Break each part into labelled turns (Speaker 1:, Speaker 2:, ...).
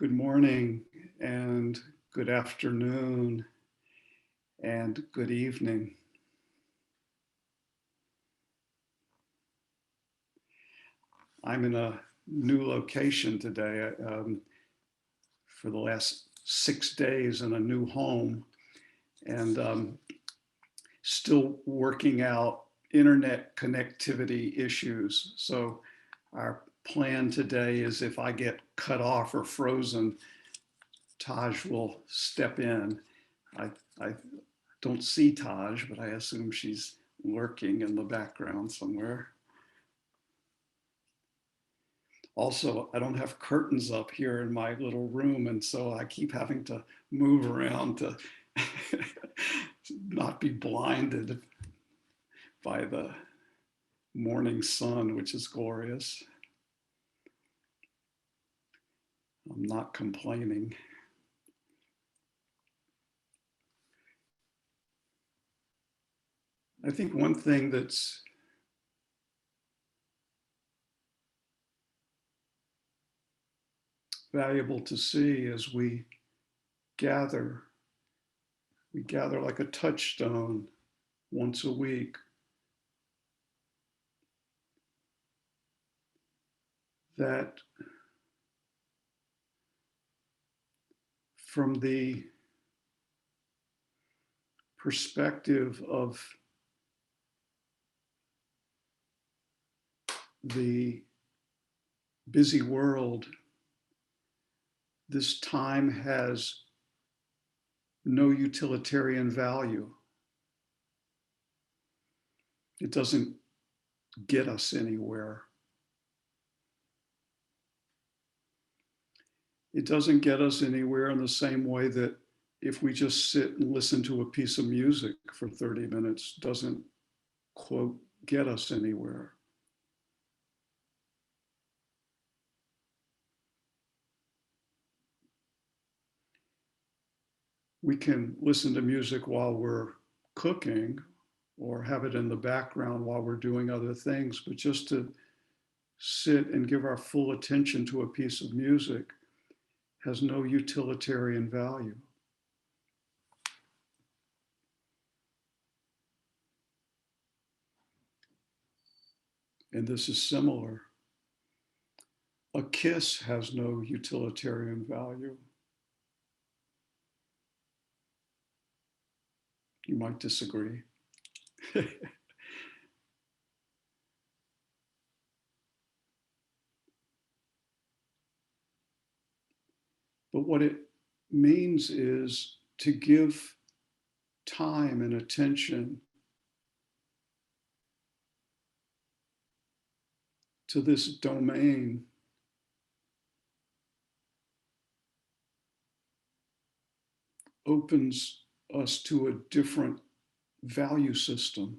Speaker 1: Good morning and good afternoon and good evening. I'm in a new location today for the last 6 days in a new home and still working out internet connectivity issues. So our plan today is if I get cut off or frozen, Taj will step in. I don't see Taj, but I assume she's lurking in the background somewhere. Also, I don't have curtains up here in my little room, and so I keep having to move around to not be blinded by the morning sun, which is glorious. I'm not complaining. I think one thing that's valuable to see as we gather like a touchstone once a week. That from the perspective of the busy world, this time has no utilitarian value. It doesn't get us anywhere. It doesn't get us anywhere in the same way that if we just sit and listen to a piece of music for 30 minutes doesn't, quote, get us anywhere. We can listen to music while we're cooking or have it in the background while we're doing other things, but just to sit and give our full attention to a piece of music has no utilitarian value. And this is similar. A kiss has no utilitarian value. You might disagree. But what it means is to give time and attention to this domain opens us to a different value system.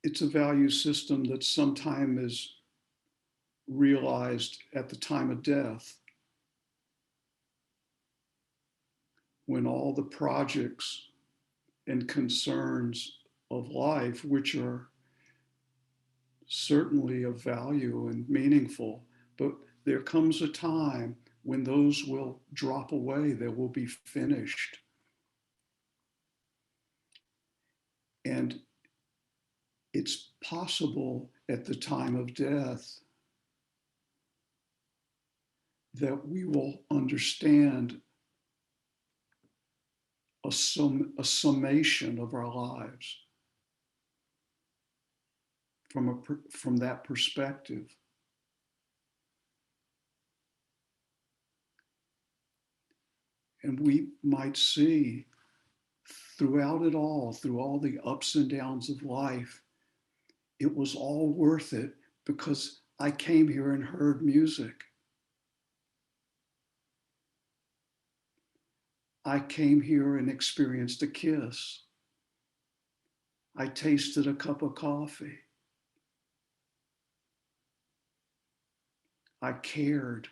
Speaker 1: It's a value system that sometimes is realized at the time of death, when all the projects and concerns of life, which are certainly of value and meaningful, but there comes a time when those will drop away, they will be finished. And it's possible at the time of death that we will understand a summation of our lives from that perspective. And we might see throughout it all, through all the ups and downs of life, it was all worth it because I came here and heard music. I came here and experienced a kiss. I tasted a cup of coffee. I cared.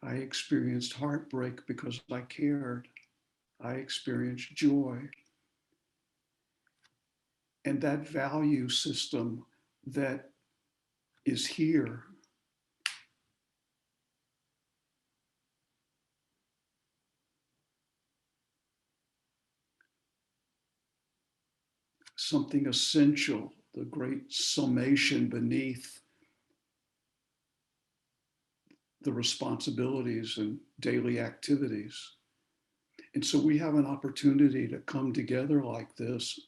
Speaker 1: I experienced heartbreak because I cared. I experienced joy. And that value system that is here something essential, the great summation beneath the responsibilities and daily activities. And so we have an opportunity to come together like this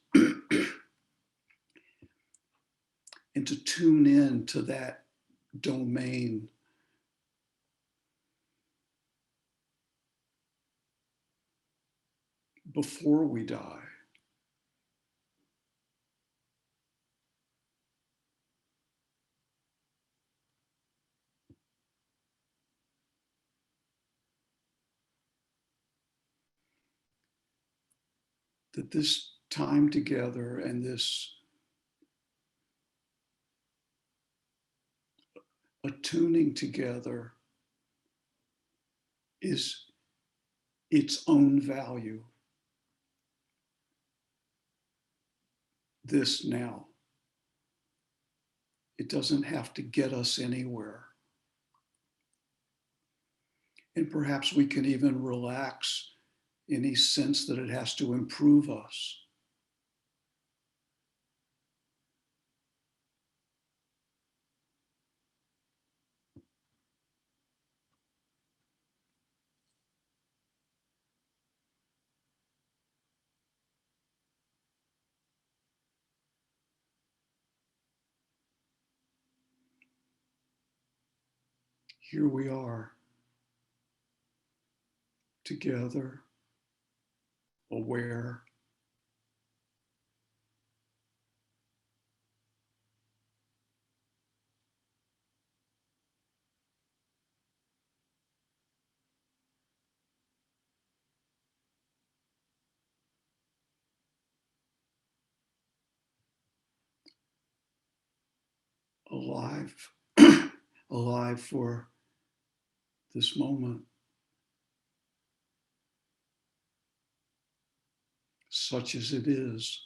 Speaker 1: and to tune in to that domain before we die. That this time together and this attuning together is its own value. This now. It doesn't have to get us anywhere. And perhaps we can even relax any sense that it has to improve us. Here we are, together, aware, alive, alive for this moment, such as it is.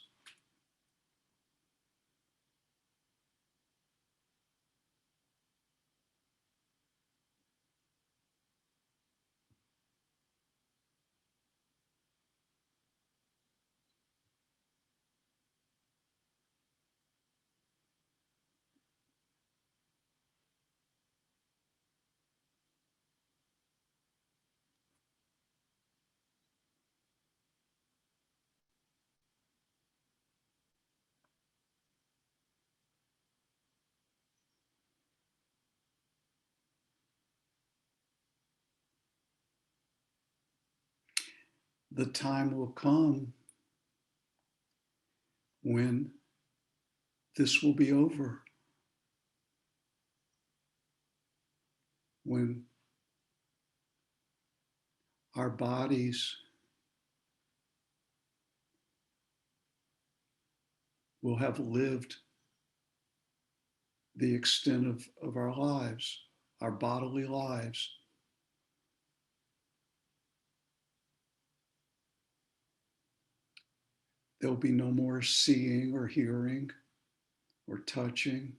Speaker 1: The time will come when this will be over, when our bodies will have lived the extent of our lives, our bodily lives. There'll be no more seeing or hearing or touching.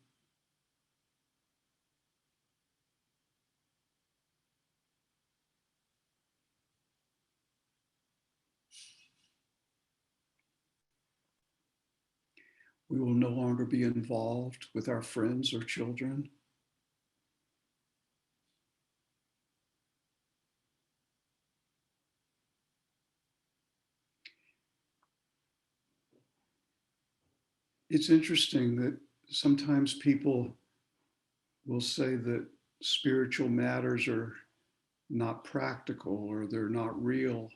Speaker 1: We will no longer be involved with our friends or children. It's interesting that sometimes people will say that spiritual matters are not practical or they're not real.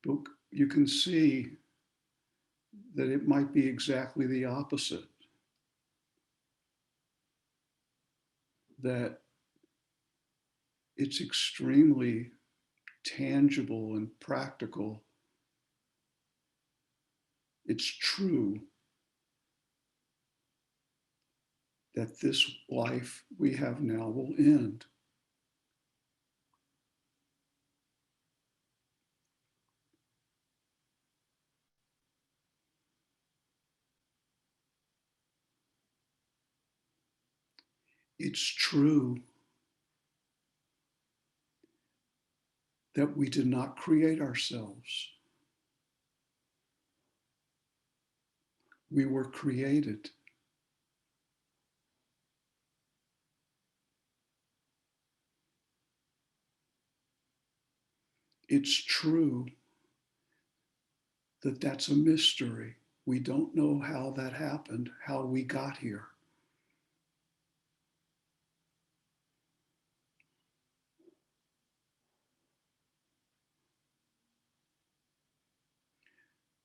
Speaker 1: But you can see that it might be exactly the opposite. That it's extremely tangible and practical. It's true that this life we have now will end. It's true that we did not create ourselves. We were created. It's true that that's a mystery. We don't know how that happened, how we got here.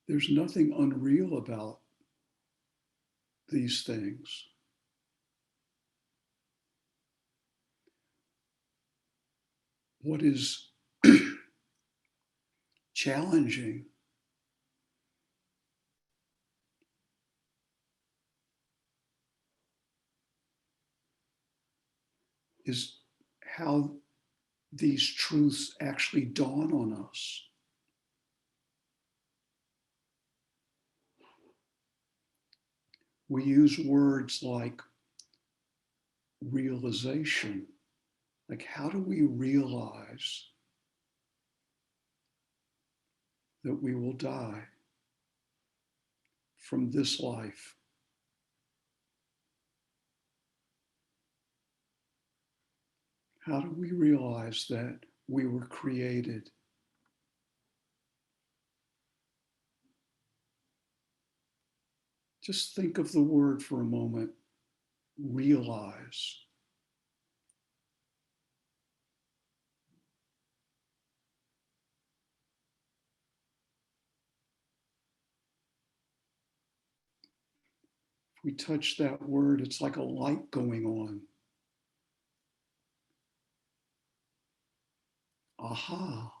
Speaker 1: There's nothing unreal about these things. What is challenging is how these truths actually dawn on us. We use words like realization. Like, how do we realize that we will die from this life? How do we realize that we were created? Just think of the word for a moment, realize. If we touch that word, it's like a light going on. Aha,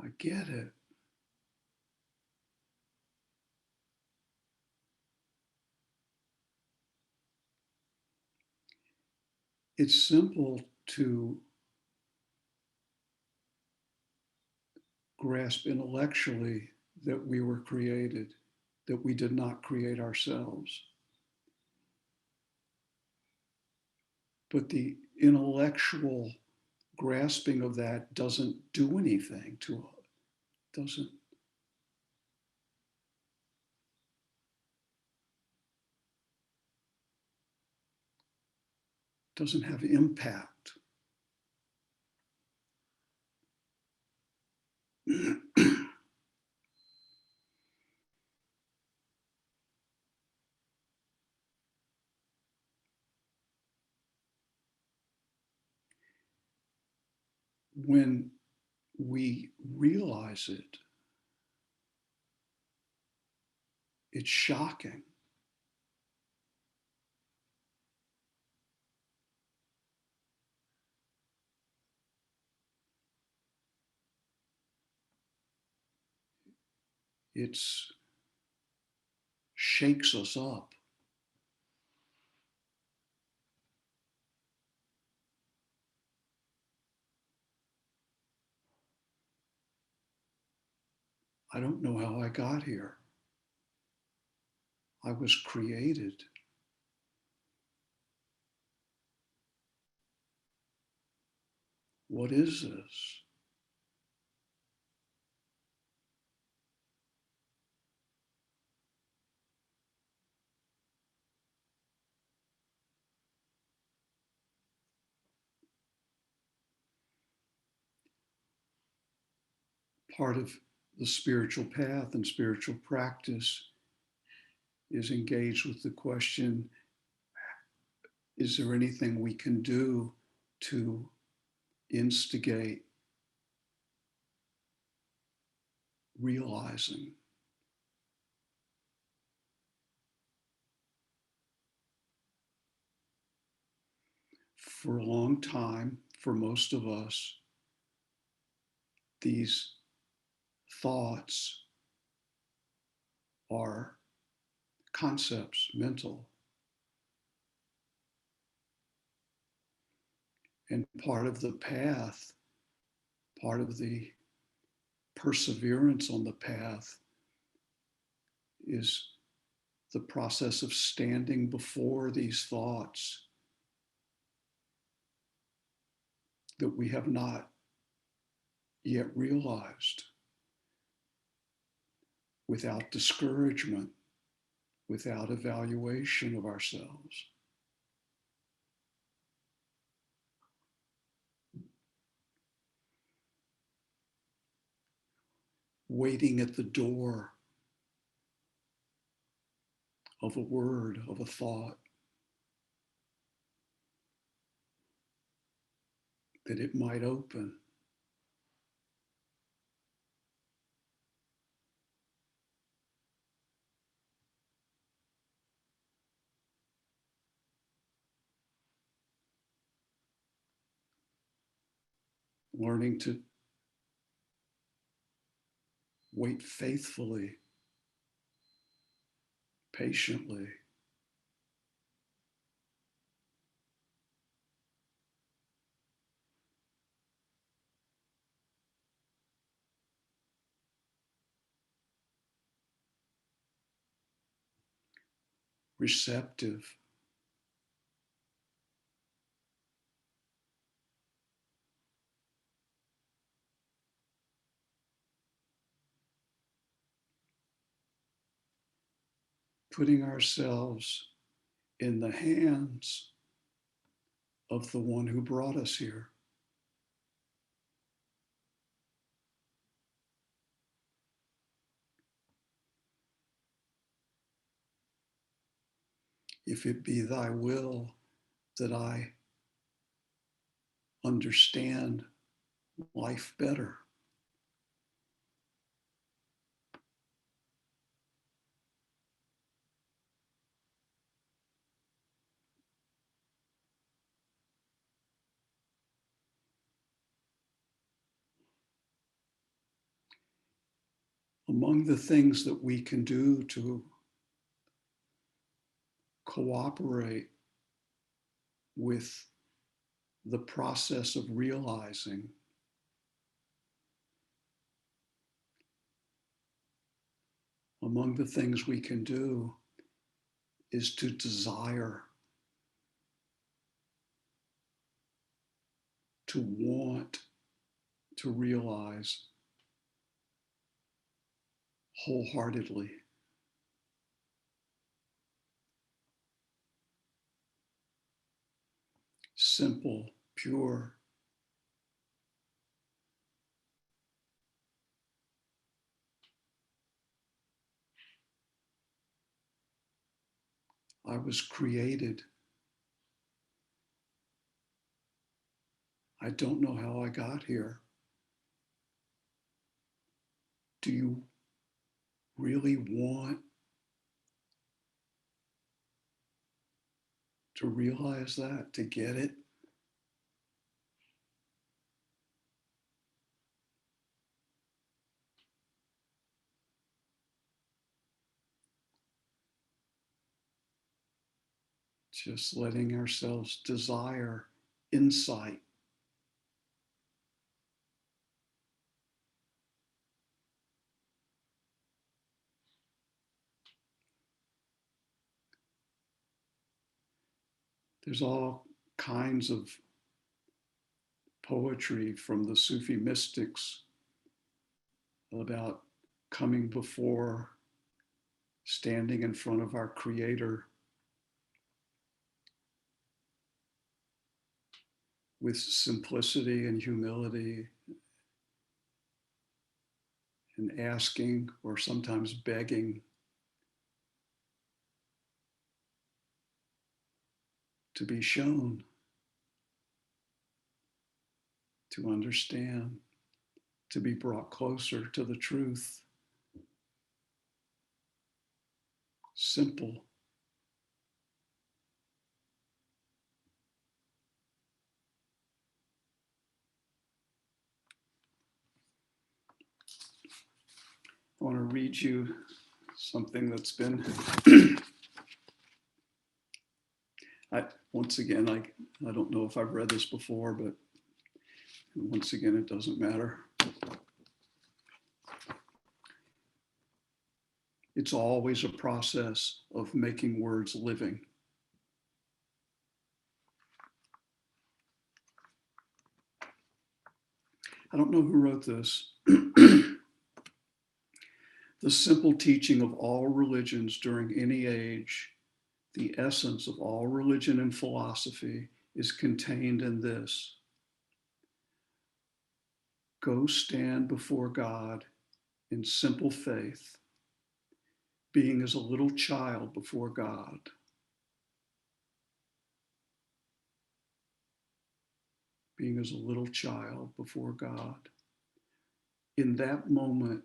Speaker 1: I get it. It's simple to grasp intellectually that we were created, that we did not create ourselves. But the intellectual grasping of that doesn't do anything to it, doesn't have impact. When we realize it, it's shocking. It shakes us up. I don't know how I got here. I was created. What is this? Part of the spiritual path and spiritual practice is engaged with the question, is there anything we can do to instigate realizing? For a long time, for most of us, these thoughts are concepts, mental. And part of the path, part of the perseverance on the path is the process of standing before these thoughts that we have not yet realized, without discouragement, without evaluation of ourselves. Waiting at the door of a word, of a thought, that it might open. Learning to wait faithfully, patiently. Receptive. Putting ourselves in the hands of the one who brought us here. If it be thy will that I understand life better. Among the things that we can do to cooperate with the process of realizing, among the things we can do is to desire, to want to realize wholeheartedly. Simple, pure. I was created. I don't know how I got here. Do you really want to realize that, to get it? Just letting ourselves desire insight. There's all kinds of poetry from the Sufi mystics about coming before, standing in front of our Creator with simplicity and humility, and asking, or sometimes begging, to be shown, to understand, to be brought closer to the truth. Simple. I want to read you something that's been, once again, I don't know if I've read this before, but once again, it doesn't matter. It's always a process of making words living. I don't know who wrote this. The simple teaching of all religions during any age, the essence of all religion and philosophy, is contained in this: go stand before God in simple faith, being as a little child before God. Being as a little child before God. In that moment,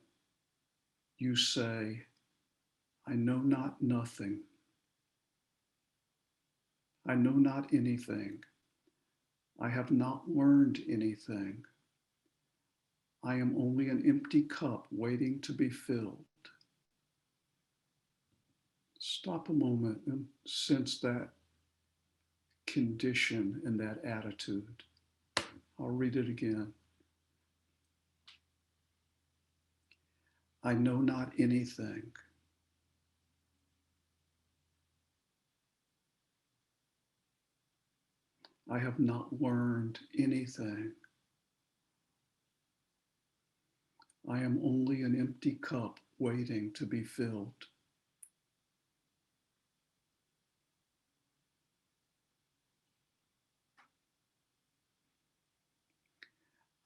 Speaker 1: you say, I know not nothing. I know not anything. I have not learned anything. I am only an empty cup waiting to be filled. Stop a moment and sense that condition and that attitude. I'll read it again. I know not anything. I have not learned anything. I am only an empty cup waiting to be filled.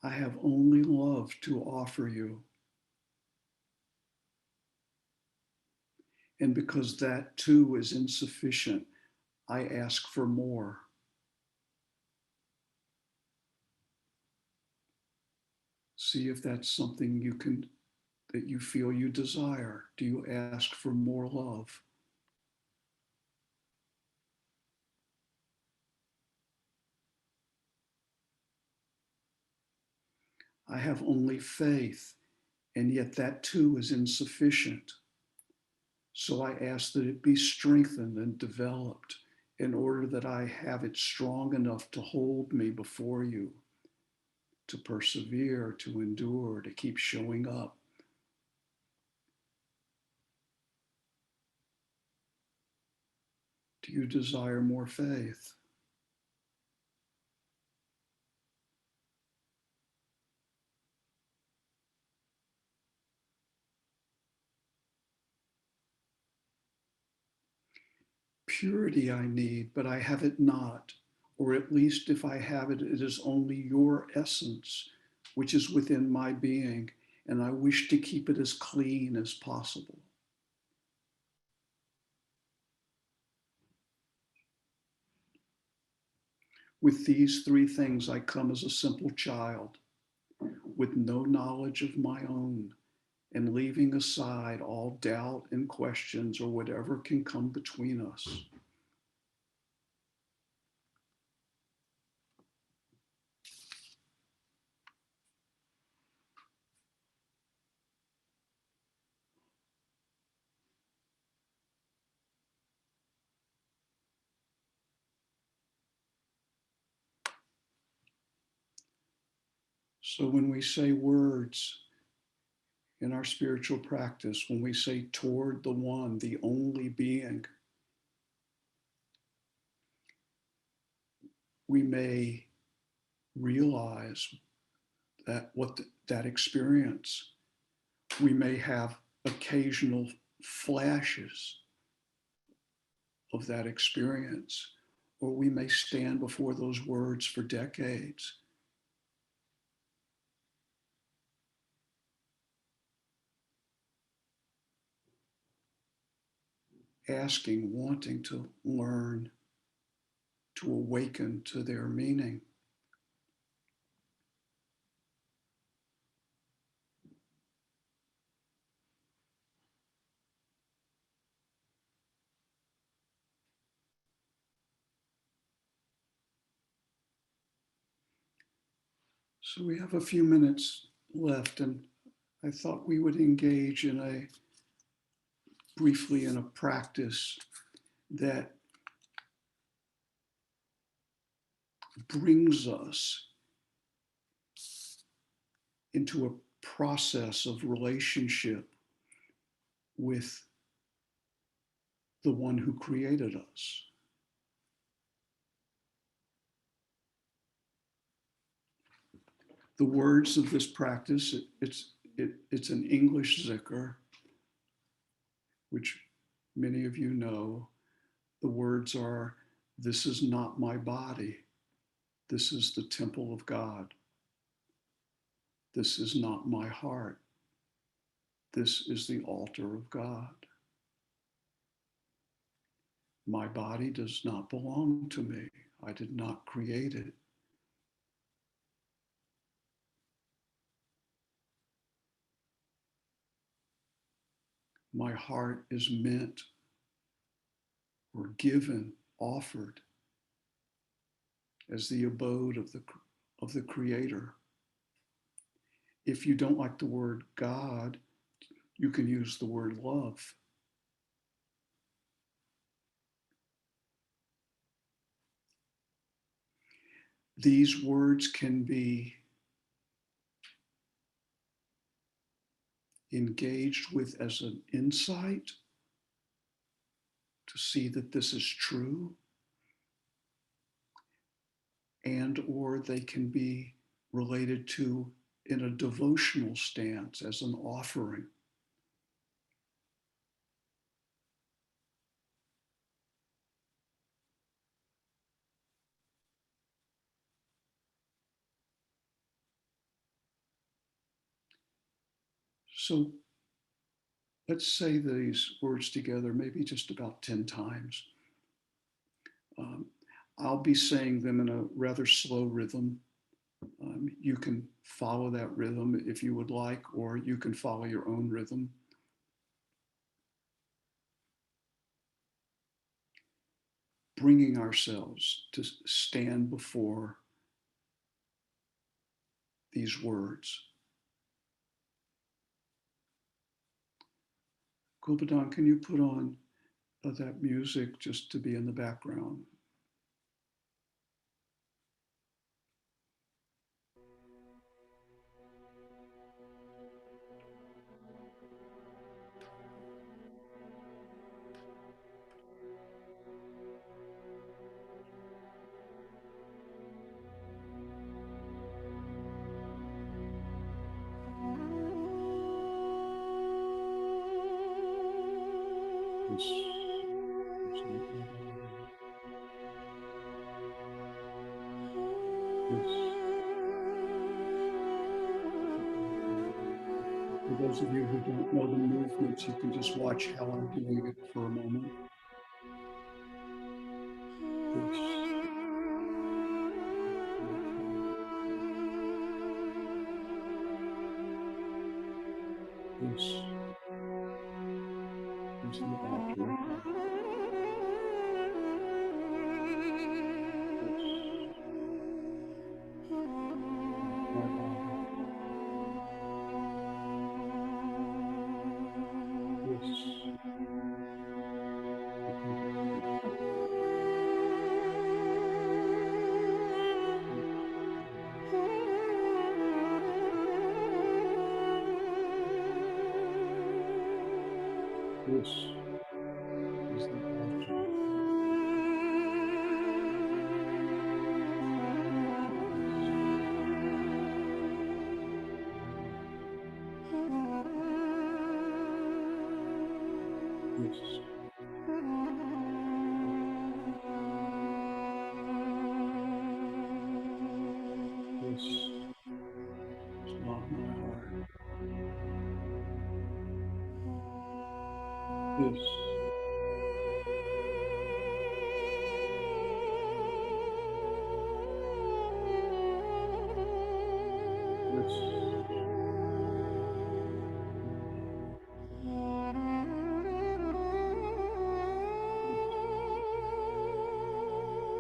Speaker 1: I have only love to offer you. And because that too is insufficient, I ask for more. See if that's something that you feel you desire. Do you ask for more love? I have only faith, and yet that too is insufficient. So I ask that it be strengthened and developed in order that I have it strong enough to hold me before you, to persevere, to endure, to keep showing up. Do you desire more faith? Purity I need, but I have it not. Or at least if I have it, it is only your essence, which is within my being, and I wish to keep it as clean as possible. With these three things, I come as a simple child, with no knowledge of my own, and leaving aside all doubt and questions or whatever can come between us. So when we say words in our spiritual practice, when we say toward the one, the only being, we may realize that experience. We may have occasional flashes of that experience, or we may stand before those words for decades. Asking, wanting to learn, to awaken to their meaning. So we have a few minutes left, and I thought we would engage briefly in a practice that brings us into a process of relationship with the one who created us. The words of this practice, it's an English zikr, which many of you know. The words are, "This is not my body. This is the temple of God. This is not my heart. This is the altar of God. My body does not belong to me. I did not create it. My heart is meant or given, offered as the abode of the Creator. If you don't like the word God, you can use the word love. These words can be engaged with as an insight to see that this is true, and or they can be related to in a devotional stance as an offering. So let's say these words together, maybe just about 10 times. I'll be saying them in a rather slow rhythm. You can follow that rhythm if you would like, or you can follow your own rhythm. Bringing ourselves to stand before these words. Gulbadan, can you put on that music just to be in the background? For those of you who don't know the movements, you can just watch how I'm doing it for a moment. This is the altar. My body. This is the altar. This is not my heart. This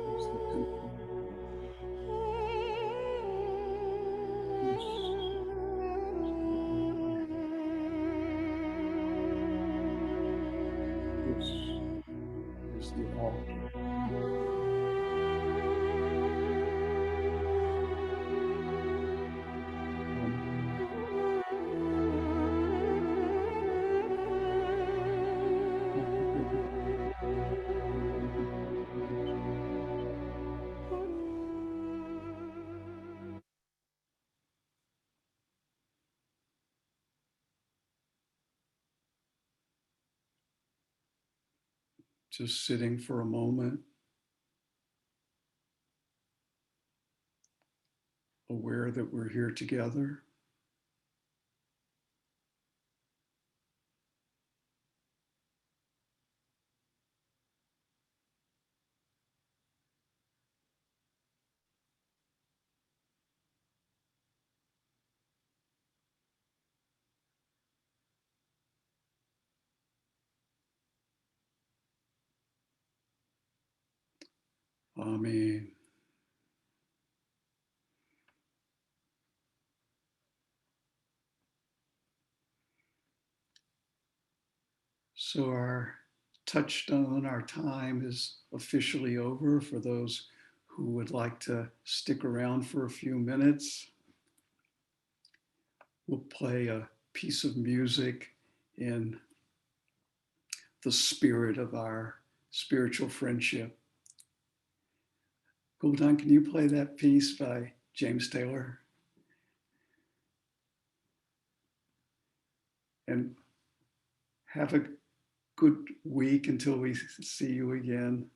Speaker 1: is the temple. This is the altar. just sitting for a moment, aware that we're here together. Amen. So our touchstone, our time is officially over. For those who would like to stick around for a few minutes, we'll play a piece of music in the spirit of our spiritual friendship. Guldan, can you play that piece by James Taylor? And have a good week until we see you again.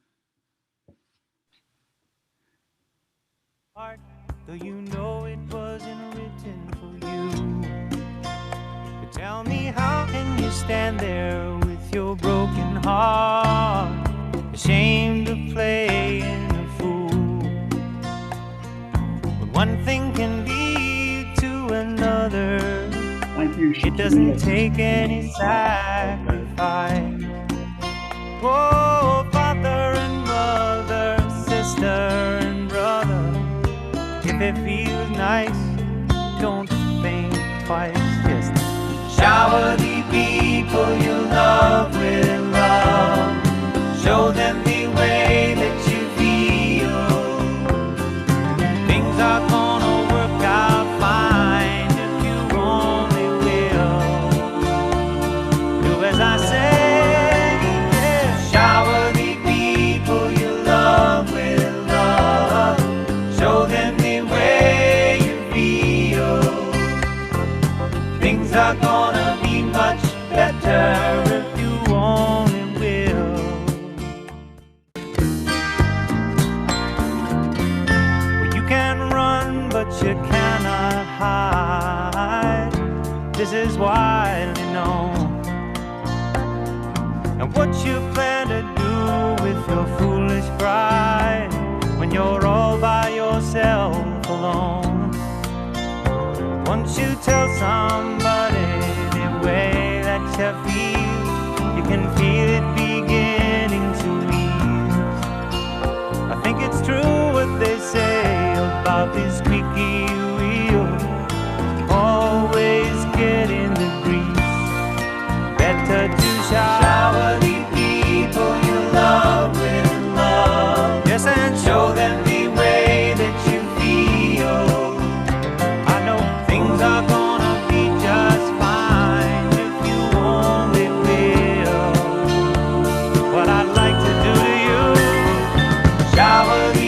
Speaker 2: Though you know it wasn't written for you, but tell me, how can you stand there with your broken heart, ashamed of playing the fool? When one thing can lead to another, it doesn't take any sacrifice. Oh, father and mother, sister and brother, if it feels nice, don't think twice. Just shower the people you love with love. Show them the way that you feel. Things are gonna work out fine if you only will. Do as I say, yeah. Shower the people you love with love. Show them the way you feel. Things are gonna be much better if you only will. Well, you can run, but you cannot hide. This is widely known. And what you plan to do with your foolish pride when you're all by yourself alone? Once you tell somebody the way that you feel, you can feel it beginning to ease. I think it's true what they say about these squeaky wheels, always getting the grease. Better to shower the people you love with love. Yes, and show them the way that you feel. I know things are gonna be just fine if you only will. What I'd like to do to you, shower the